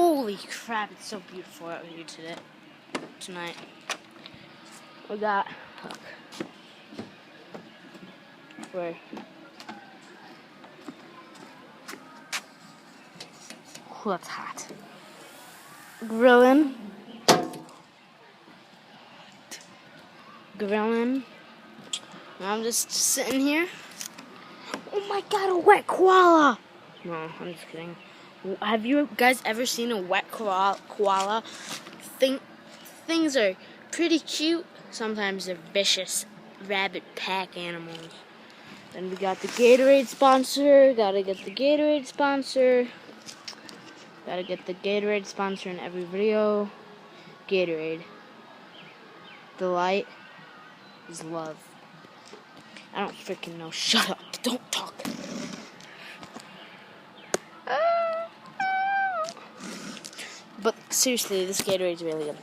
Holy crap, it's so beautiful out here tonight. We got, look, where, oh, that's hot. Grilling. I'm just sitting here. Oh my god, a wet koala! No, I'm just kidding. Have you guys ever seen a wet koala? Things are pretty cute. Sometimes they're vicious rabbit pack animals. Then we got the Gatorade sponsor. Gotta get the Gatorade sponsor. Gotta get the Gatorade sponsor in every video. Gatorade. The light is love. I don't freaking know. Shut up. Don't talk. But seriously, this Gatorade's really good.